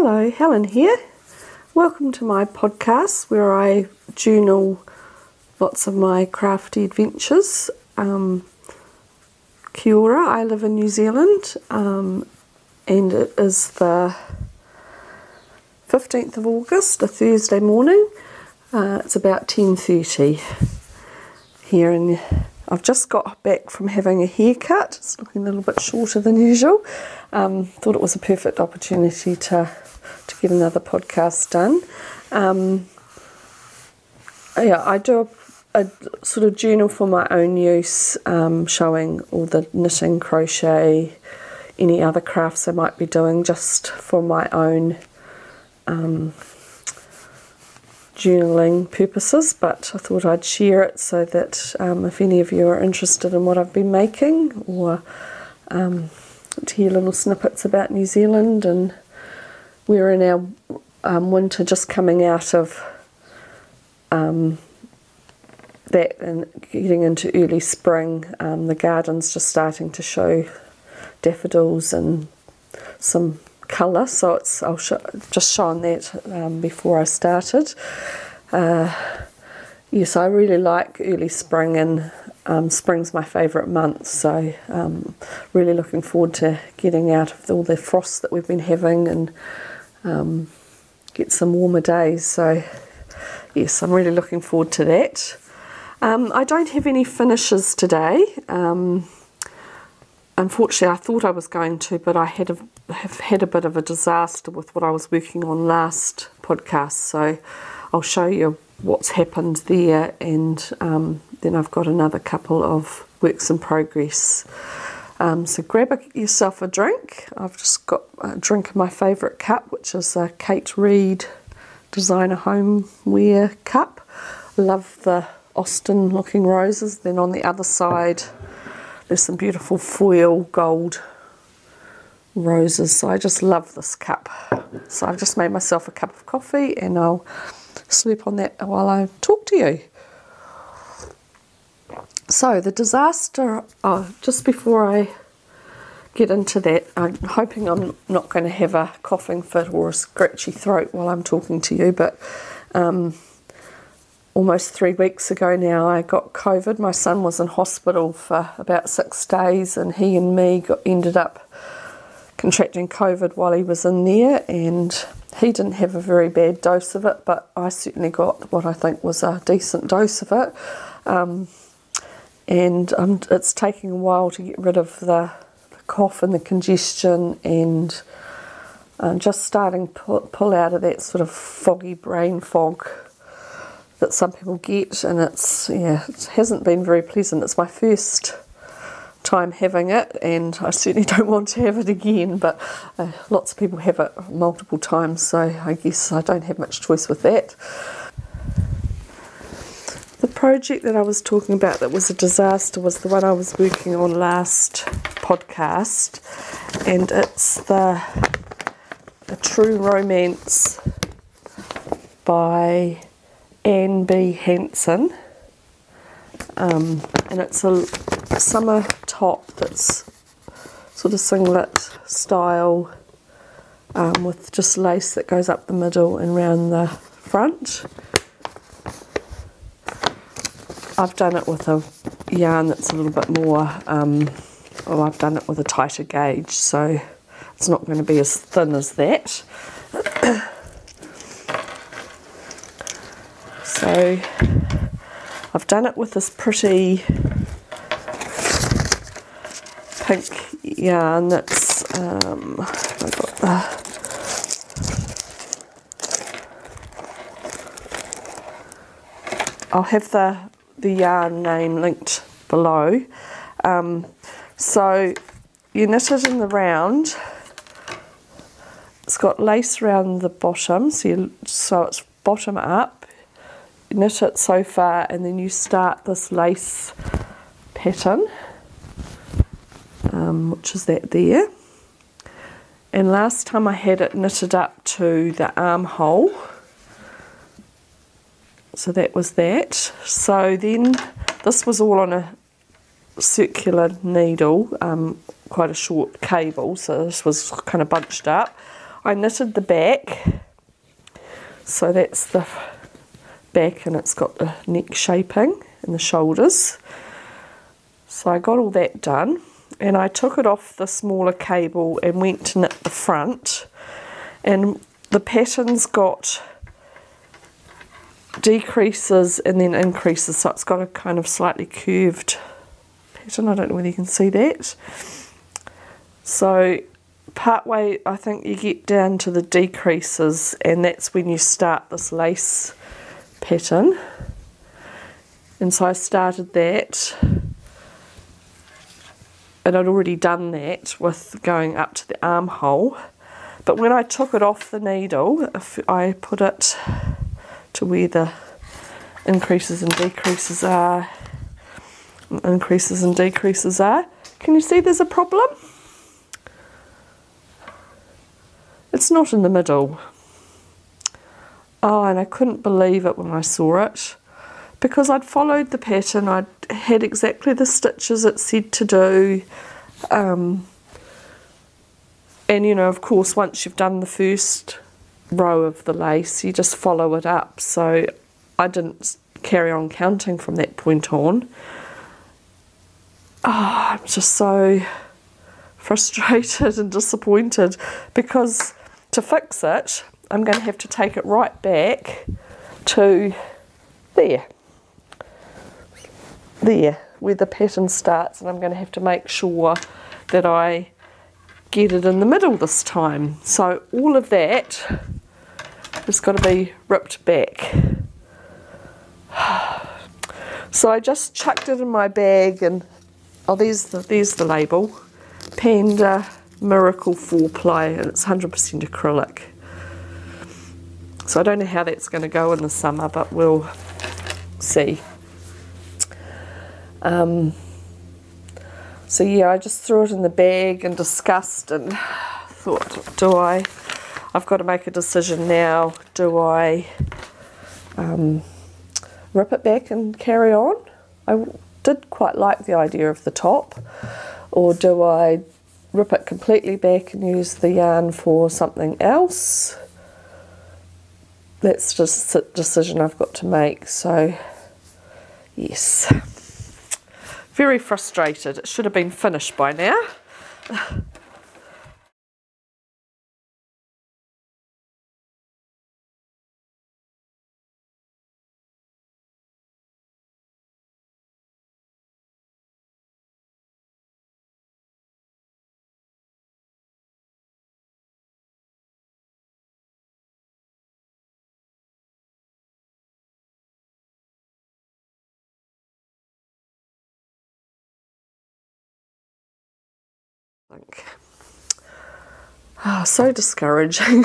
Hello, Helen here. Welcome to my podcast where I journal lots of my crafty adventures. Kia ora, I live in New Zealand and it is the 15th of August, a Thursday morning. It's about 10:30 here and I've just got back from having a haircut. It's looking a little bit shorter than usual. Thought it was a perfect opportunity to get another podcast done. I do a sort of journal for my own use, showing all the knitting, crochet, any other crafts I might be doing just for my own journaling purposes, but I thought I'd share it so that if any of you are interested in what I've been making or to hear little snippets about New Zealand, and we're in our winter just coming out of that and getting into early spring. The garden's just starting to show daffodils and some colour, so I'll just showing that before I started. Yes, I really like early spring, and spring's my favourite month, so really looking forward to getting out of all the frost that we've been having and get some warmer days. So yes, I'm really looking forward to that. I don't have any finishes today. Unfortunately, I thought I was going to, but I have had a bit of a disaster with what I was working on last podcast, so I'll show you what's happened there, and then I've got another couple of works in progress. So grab yourself a drink. I've just got a drink in my favourite cup, which is a Kate Reed designer homeware cup. Love the Austin looking roses. Then on the other side there's some beautiful foil gold roses, so I just love this cup. So I've just made myself a cup of coffee and I'll sleep on that while I talk to you. So the disaster, just before I get into that, I'm hoping I'm not going to have a coughing fit or a scratchy throat while I'm talking to you, but almost 3 weeks ago now I got COVID. My son was in hospital for about 6 days and he and me ended up contracting COVID while he was in there, and he didn't have a very bad dose of it, but I certainly got what I think was a decent dose of it. And it's taking a while to get rid of the cough and the congestion, and just starting to pull out of that sort of foggy brain fog that some people get, and it hasn't been very pleasant. It's my first time having it, and I certainly don't want to have it again, but lots of people have it multiple times, so I guess I don't have much choice with that. The project that I was talking about that was a disaster was the one I was working on last podcast, and it's the True Romance by Anne B Hanssen, and it's a summer top that's sort of singlet style, with just lace that goes up the middle and round the front. I've done it with a yarn that's a little bit more, I've done it with a tighter gauge, so it's not going to be as thin as that. So I've done it with this pretty pink yarn that's, I've got I'll have the yarn name linked below. So you knit it in the round. It's got lace around the bottom, so it's bottom up. You knit it so far, and then you start this lace pattern, which is that there. And last time I had it knitted up to the armhole, so that was that. So then this was all on a circular needle, quite a short cable, so this was kind of bunched up. I knitted the back, so that's the back, and it's got the neck shaping and the shoulders. So I got all that done, and I took it off the smaller cable and went to knit the front, and the pattern's got decreases and then increases, so it's got a kind of slightly curved pattern. I don't know whether you can see that. So part way, I think you get down to the decreases, and that's when you start this lace pattern. And so I started that, and I'd already done that with going up to the armhole. But when I took it off the needle, if I put it to where the increases and decreases are, can you see there's a problem? It's not in the middle. Oh, and I couldn't believe it when I saw it, because I'd followed the pattern, I'd had exactly the stitches it said to do, and you know, of course, once you've done the first row of the lace, you just follow it up. So I didn't carry on counting from that point on. Oh, I'm just so frustrated and disappointed, because to fix it, I'm going to have to take it right back to there, where the pattern starts, and I'm going to have to make sure that I get it in the middle this time. So all of that has got to be ripped back. So I just chucked it in my bag, and oh, there's the label, Panda Miracle 4-ply, and it's 100% acrylic. So I don't know how that's going to go in the summer, but we'll see. So yeah, I just threw it in the bag and discussed and thought, I've got to make a decision now. Do I rip it back and carry on? I did quite like the idea of the top. Or do I rip it completely back and use the yarn for something else? That's just a decision I've got to make. So yes, very frustrated. It should have been finished by now. So discouraging.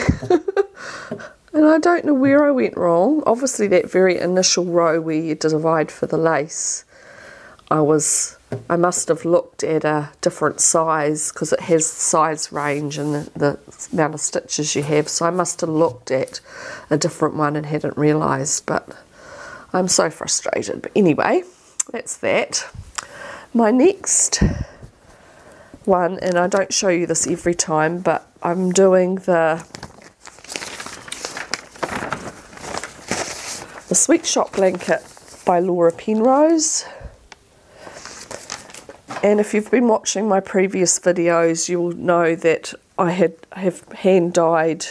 And I don't know where I went wrong. Obviously that very initial row where you divide for the lace, I must have looked at a different size, because it has size range and the amount of stitches you have, so I must have looked at a different one and hadn't realised. But I'm so frustrated. But anyway, that's that. My next one, and I don't show you this every time, but I'm doing the Sweet Shop blanket by Laura Penrose. And if you've been watching my previous videos, you'll know that I have hand dyed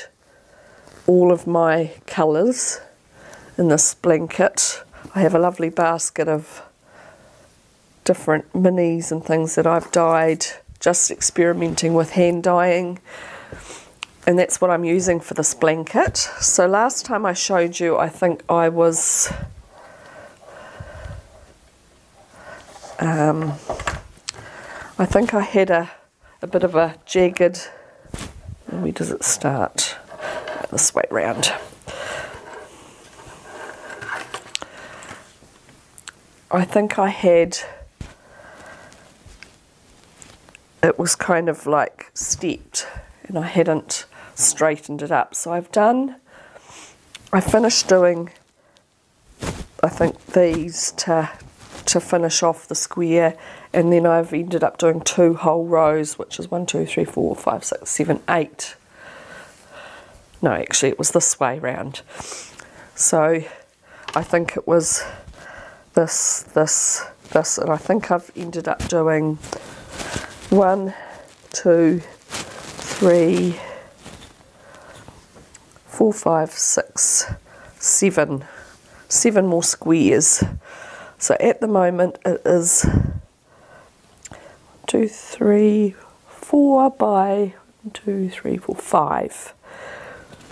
all of my colours in this blanket. I have a lovely basket of different minis and things that I've dyed, just experimenting with hand dyeing, and that's what I'm using for this blanket. So last time I showed you, I think I was I think I had a bit of a jagged, where does it start? This way round. I think I had, it was kind of like stepped, and I hadn't straightened it up. So I finished doing, I think, these to finish off the square, and then I've ended up doing 2 whole rows, which is 1, 2, 3, 4, 5, 6, 7, 8 no, actually it was this way round. So I think it was this, and I think I've ended up doing 1, 2, 3, 4, 5, 6, 7 more squares. So at the moment it is 2, 3, 4 by 2, 3, 4, 5.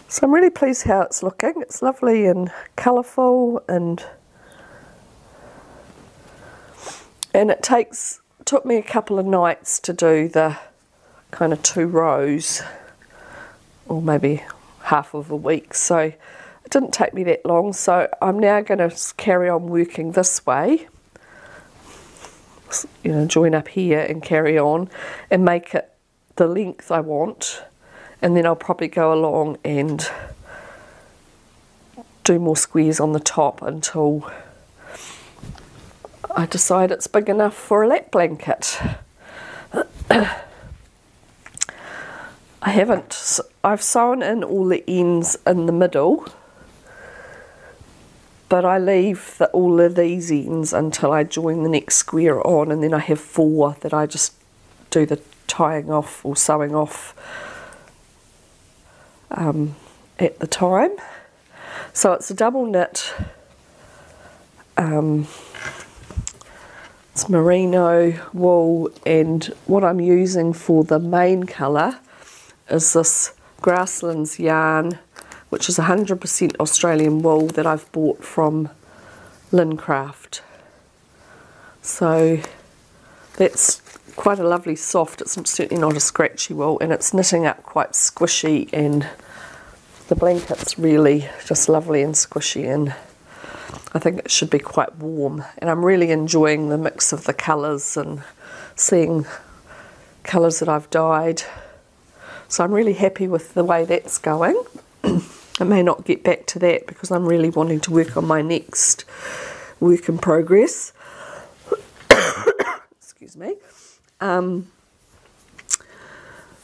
So I'm really pleased how it's looking. It's lovely and colourful, and it took me a couple of nights to do the kind of 2 rows, or maybe half of a week, so it didn't take me that long. So I'm now going to carry on working this way, you know, join up here and carry on and make it the length I want, and then I'll probably go along and do more squares on the top until I decide it's big enough for a lap blanket. I've sewn in all the ends in the middle, but I leave all of these ends until I join the next square on, and then I have 4 that I just do the tying off or sewing off at the time. So it's a double knit, it's merino wool, and what I'm using for the main colour is this Grasslands yarn, which is 100% Australian wool that I've bought from Lincraft. So that's quite a lovely soft, it's certainly not a scratchy wool, and it's knitting up quite squishy, and the blanket's really just lovely and squishy, and I think it should be quite warm. And I'm really enjoying the mix of the colours and seeing colours that I've dyed. So I'm really happy with the way that's going. I may not get back to that because I'm really wanting to work on my next work in progress. Excuse me.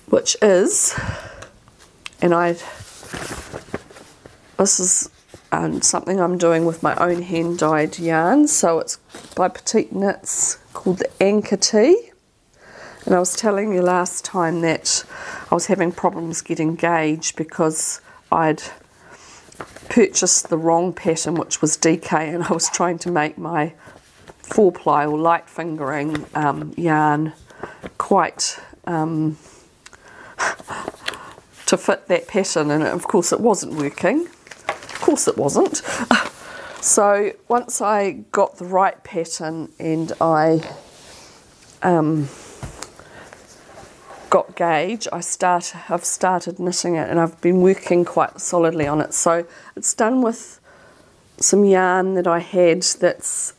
Which is, this is something I'm doing with my own hand dyed yarn. So it's by Petite knits, called the Anker tea. And I was telling you last time that I was having problems getting gauge because I'd purchased the wrong pattern, which was DK, and I was trying to make my 4-ply or light fingering yarn quite to fit that pattern, and of course it wasn't working. Of course it wasn't. So once I got the right pattern and I got gauge, I've started knitting it, and I've been working quite solidly on it. So it's done with some yarn that I had that's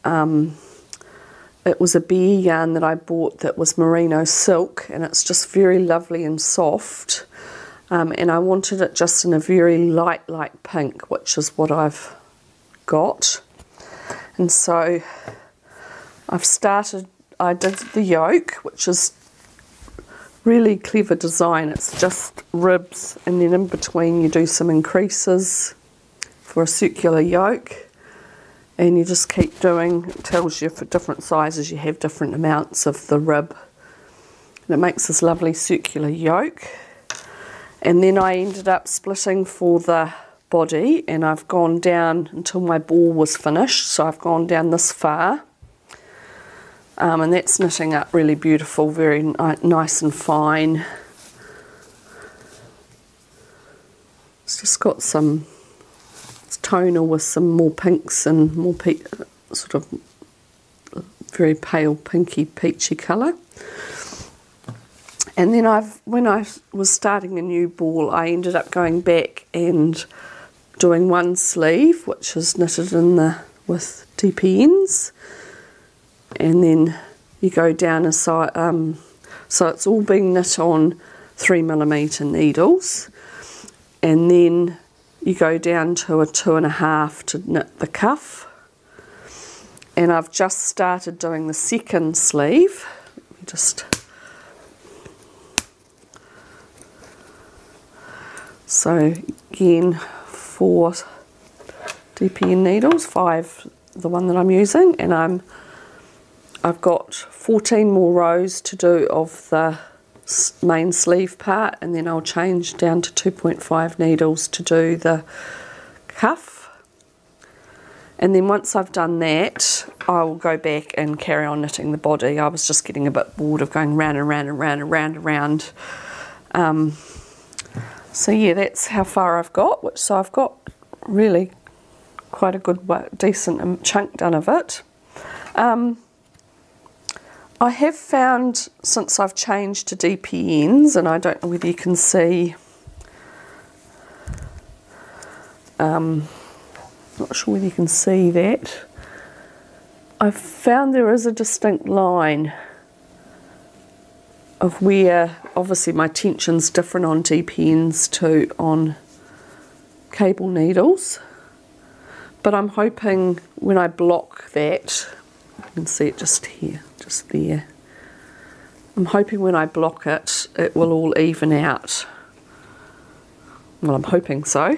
it was a bear yarn that I bought that was Merino Silk, and it's just very lovely and soft, and I wanted it just in a very light pink, which is what I've got. And so I did the yoke, which is really clever design. It's just ribs, and then in between you do some increases for a circular yoke, and you just keep doing, it tells you for different sizes you have different amounts of the rib, and it makes this lovely circular yoke. And then I ended up splitting for the body, and I've gone down until my ball was finished, so I've gone down this far. And that's knitting up really beautiful, very nice and fine. It's just got some, it's tonal with some more pinks and more sort of very pale pinky peachy colour. And then when I was starting a new ball, I ended up going back and doing one sleeve, which is knitted in with DPNs. And then you go down a side, so it's all being knit on 3mm needles, and then you go down to a 2.5 to knit the cuff. And I've just started doing the second sleeve. So again, 4 DPN needles, 5 the one that I'm using, and I've got 14 more rows to do of the main sleeve part, and then I'll change down to 2.5 needles to do the cuff. And then once I've done that, I'll go back and carry on knitting the body. I was just getting a bit bored of going round and round and round and round and round. So yeah, that's how far I've got. So I've got really quite a good, decent chunk done of it. I have found, since I've changed to DPNs, and I don't know whether you can see, not sure whether you can see that, I've found there is a distinct line of where, obviously my tension's different on DPNs to on cable needles, but I'm hoping when I block that, you can see it just here, just there. I'm hoping when I block it, it will all even out. Well, I'm hoping so.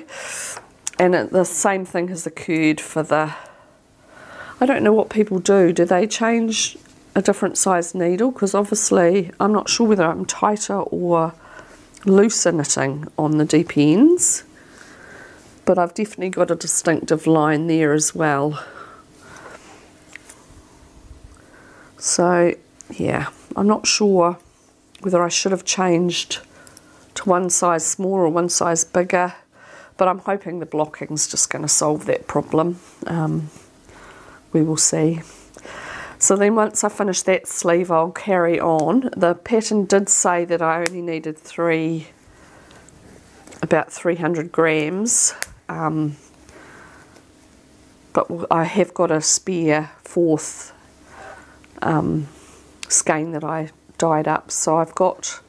And the same thing has occurred for the, I don't know what people do. Do they change a different size needle? Because obviously, I'm not sure whether I'm tighter or looser knitting on the DPNs. But I've definitely got a distinctive line there as well. So, yeah, I'm not sure whether I should have changed to one size smaller or one size bigger, but I'm hoping the blocking's just going to solve that problem. We will see. So then once I finish that sleeve, I'll carry on. The pattern did say that I only needed about 300 grams, but I have got a spare 4th skein that I dyed up, so I've got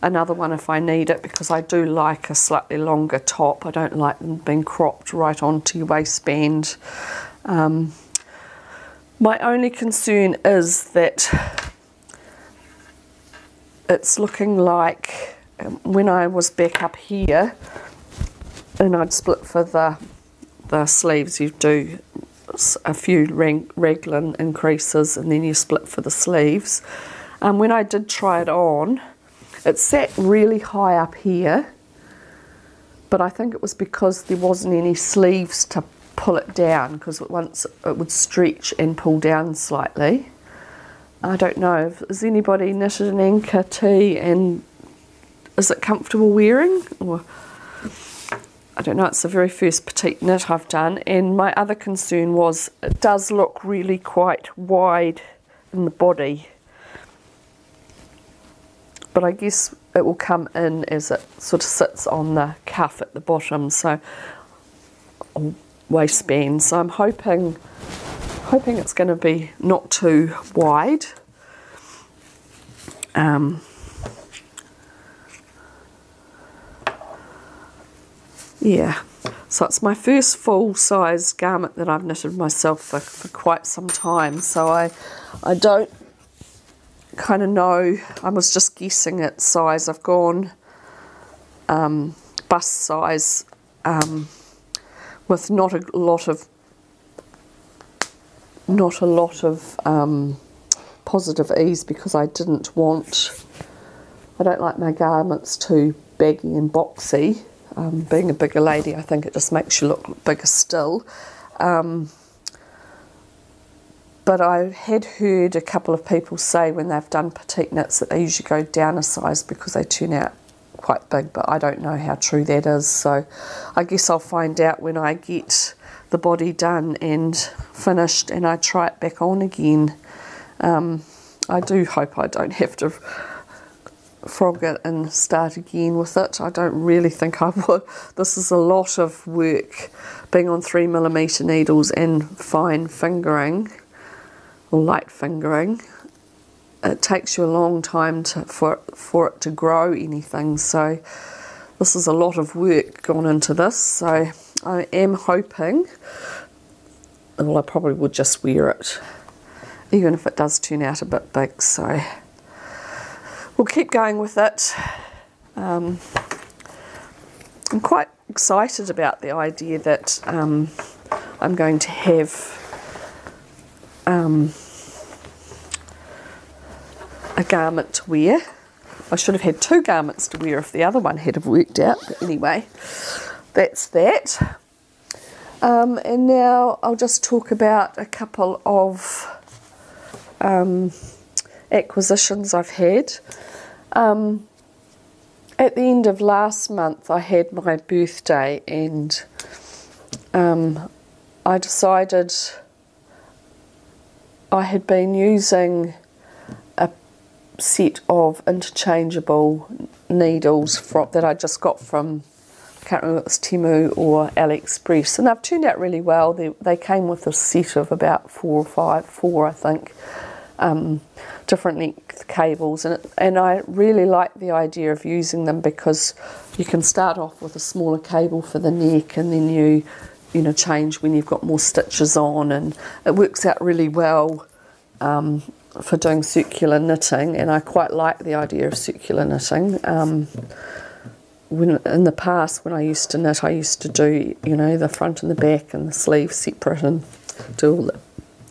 another one if I need it, because I do like a slightly longer top. I don't like them being cropped right onto your waistband. My only concern is that it's looking like when I was back up here and I'd split for the sleeves, you do a few raglan increases and then you split for the sleeves. When I did try it on, it sat really high up here, but I think it was because there wasn't any sleeves to pull it down, because once it would stretch and pull down slightly. I don't know, has anybody knitted an Anker tee and is it comfortable wearing? Or I don't know, it's the very first petite knit I've done, and my other concern was it does look really quite wide in the body, but I guess it will come in as it sort of sits on the cuff at the bottom, so waistband. So I'm hoping it's going to be not too wide. Yeah, so it's my first full-size garment that I've knitted myself for quite some time, so I don't kind of know. I was just guessing at size. I've gone bust size with not a lot of positive ease, because I don't like my garments too baggy and boxy. Being a bigger lady, I think it just makes you look bigger still. But I had heard a couple of people say when they've done petite knits that they usually go down a size because they turn out quite big, but I don't know how true that is. So I guess I'll find out when I get the body done and finished and I try it back on again. I do hope I don't have to frog it and start again with it. I don't really think I would. This is a lot of work, being on 3mm needles and fine fingering or light fingering. It takes you a long time for it to grow anything, so this is a lot of work gone into this. So I am hoping, well, I probably would just wear it even if it does turn out a bit big, so we'll keep going with it. I'm quite excited about the idea that I'm going to have a garment to wear. I should have had 2 garments to wear if the other one had have worked out, but anyway, that's that. And now I'll just talk about a couple of acquisitions I've had. At the end of last month I had my birthday, and I decided I had been using a set of interchangeable needles that I just got from, I can't remember if it was Temu or AliExpress, and they've turned out really well. They came with a set of about 4 I think, different length cables, and I really like the idea of using them because you can start off with a smaller cable for the neck, and then you know, change when you've got more stitches on, and it works out really well for doing circular knitting, and I quite like the idea of circular knitting. When in the past, when I used to knit, I used to do, you know, the front and the back and the sleeves separate and do all the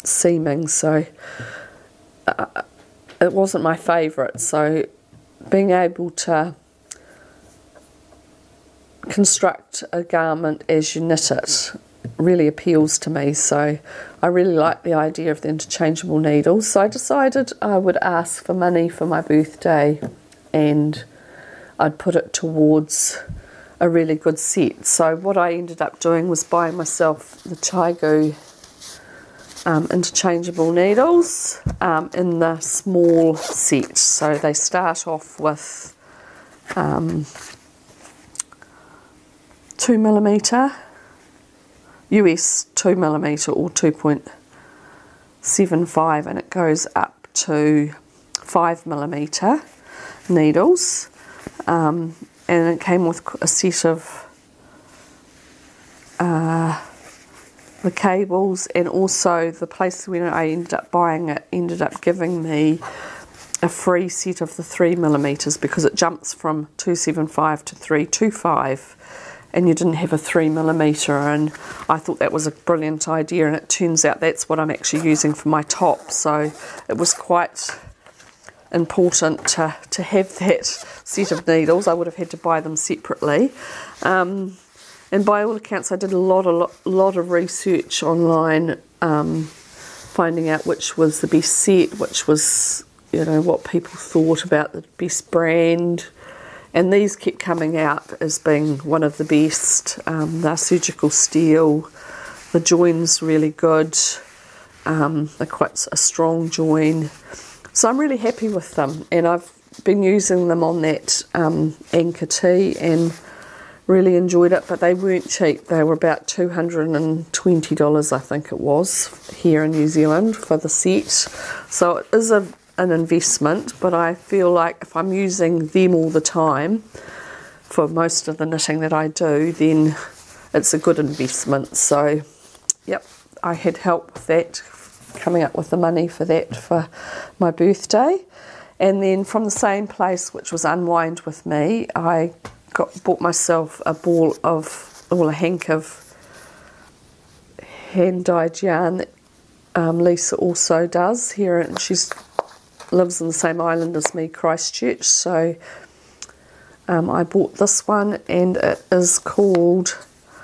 seaming, so it wasn't my favourite. So being able to construct a garment as you knit it really appeals to me, so I really like the idea of the interchangeable needles. So I decided I would ask for money for my birthday, and I'd put it towards a really good set. So what I ended up doing was buying myself the Chiaogoo interchangeable needles in the small set. So they start off with 2mm, US 2mm or 2.75, and it goes up to 5mm needles, and it came with a set of the cables, and also the place when I ended up buying it ended up giving me a free set of the 3mm, because it jumps from 275 to 325, and you didn't have a 3mm, and I thought that was a brilliant idea, and it turns out that's what I'm actually using for my top, so it was quite important to have that set of needles. I would have had to buy them separately, and by all accounts I did a lot of research online, finding out which was the best set, which was, you know, what people thought about the best brand, and these kept coming out as being one of the best. They're surgical steel, the join's really good, they're quite a strong join, so I'm really happy with them, and I've been using them on that Anker tee and really enjoyed it. But they weren't cheap, they were about $220 I think it was here in New Zealand for the set, so it is an investment, but I feel like if I'm using them all the time for most of the knitting that I do, then it's a good investment. So yep, I had help with that, coming up with the money for that for my birthday. And then from the same place, which was Unwind With Me, I bought myself a ball of, or a hank of hand-dyed yarn that Lisa also does here, and she lives in the same island as me, Christchurch, so I bought this one, and it is called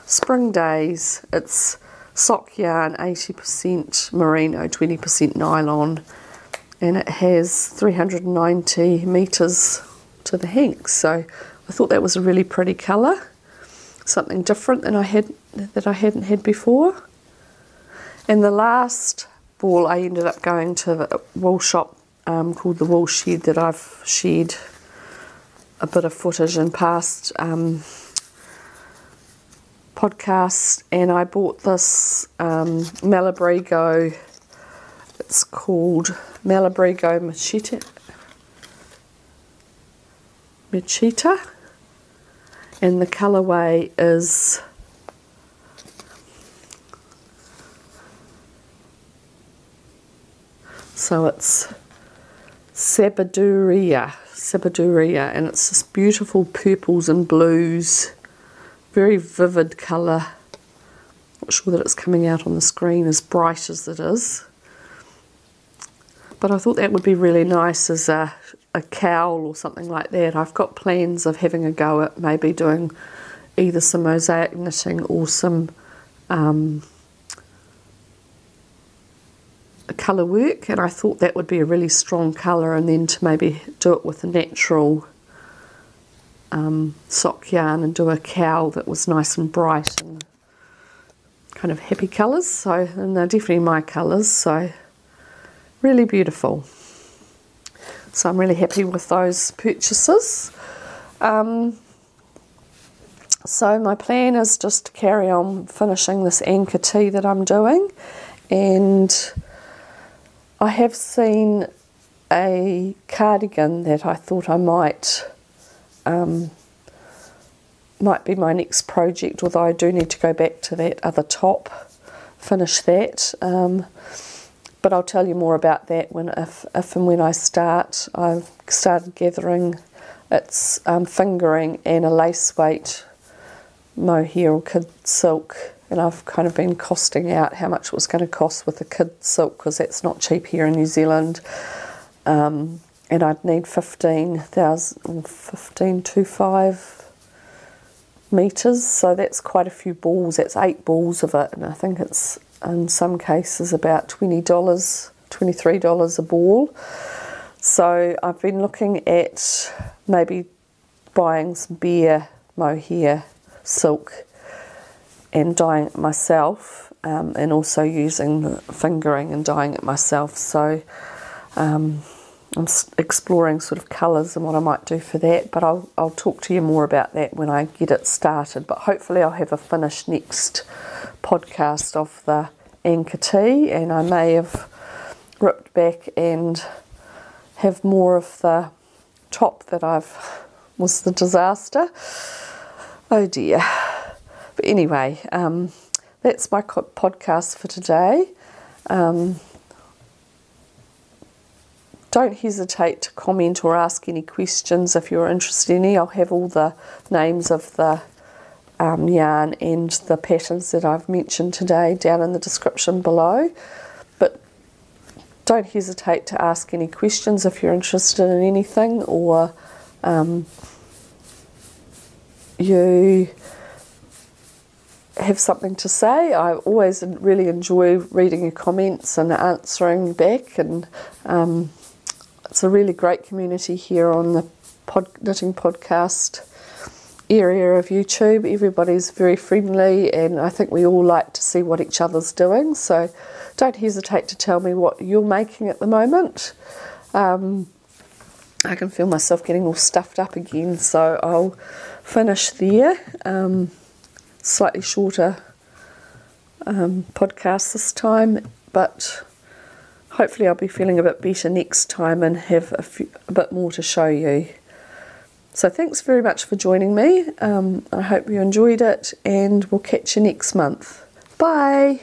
Spring Days. It's sock yarn, 80% merino, 20% nylon, and it has 390 metres to the hank, so I thought that was a really pretty colour, something different than I hadn't had before. And the last ball, I ended up going to the wool shop called the Wool Shed, that I've shared a bit of footage in past podcasts, and I bought this Malibrigo, it's called Malibrigo Mechita, and the colourway is it's Sabiduria, and it's this beautiful purples and blues very vivid colour. Not sure that it's coming out on the screen as bright as it is. But I thought that would be really nice as a cowl or something like that. I've got plans of having a go at maybe doing either some mosaic knitting or some colour work, and I thought that would be a really strong colour, and then to maybe do it with a natural sock yarn and do a cowl that was nice and bright and kind of happy colours. So, and they're definitely my colours, so really beautiful. So I'm really happy with those purchases. So my plan is just to carry on finishing this Anker tee that I'm doing, and I have seen a cardigan that I thought I might be my next project, although I do need to go back to that other top, finish that. But I'll tell you more about that if and when I start. I've started gathering its fingering and a lace weight mohair or kid silk, and I've kind of been costing out how much it was going to cost with the kid silk, because that's not cheap here in New Zealand. And I'd need 15.25 metres, so that's quite a few balls. That's 8 balls of it, and I think it's in some cases about $20, $23 a ball. So I've been looking at maybe buying some bare mohair silk and dyeing it myself, and also using the fingering and dyeing it myself. So I'm exploring sort of colours and what I might do for that, but I'll talk to you more about that when I get it started. But hopefully I'll have a finished next podcast of the Anker tee, and I may have ripped back and have more of the top that was the disaster. Oh dear. But anyway, that's my podcast for today. Don't hesitate to comment or ask any questions if you're interested in any. I'll have all the names of the yarn and the patterns that I've mentioned today down in the description below. But don't hesitate to ask any questions if you're interested in anything, or you have something to say. I always really enjoy reading your comments and answering back, and it's a really great community here on the knitting podcast area of YouTube. Everybody's very friendly, and I think we all like to see what each other's doing, so don't hesitate to tell me what you're making at the moment. I can feel myself getting all stuffed up again, so I'll finish there. Slightly shorter podcast this time, but hopefully I'll be feeling a bit better next time and have a bit more to show you. So thanks very much for joining me. I hope you enjoyed it, and we'll catch you next month. Bye!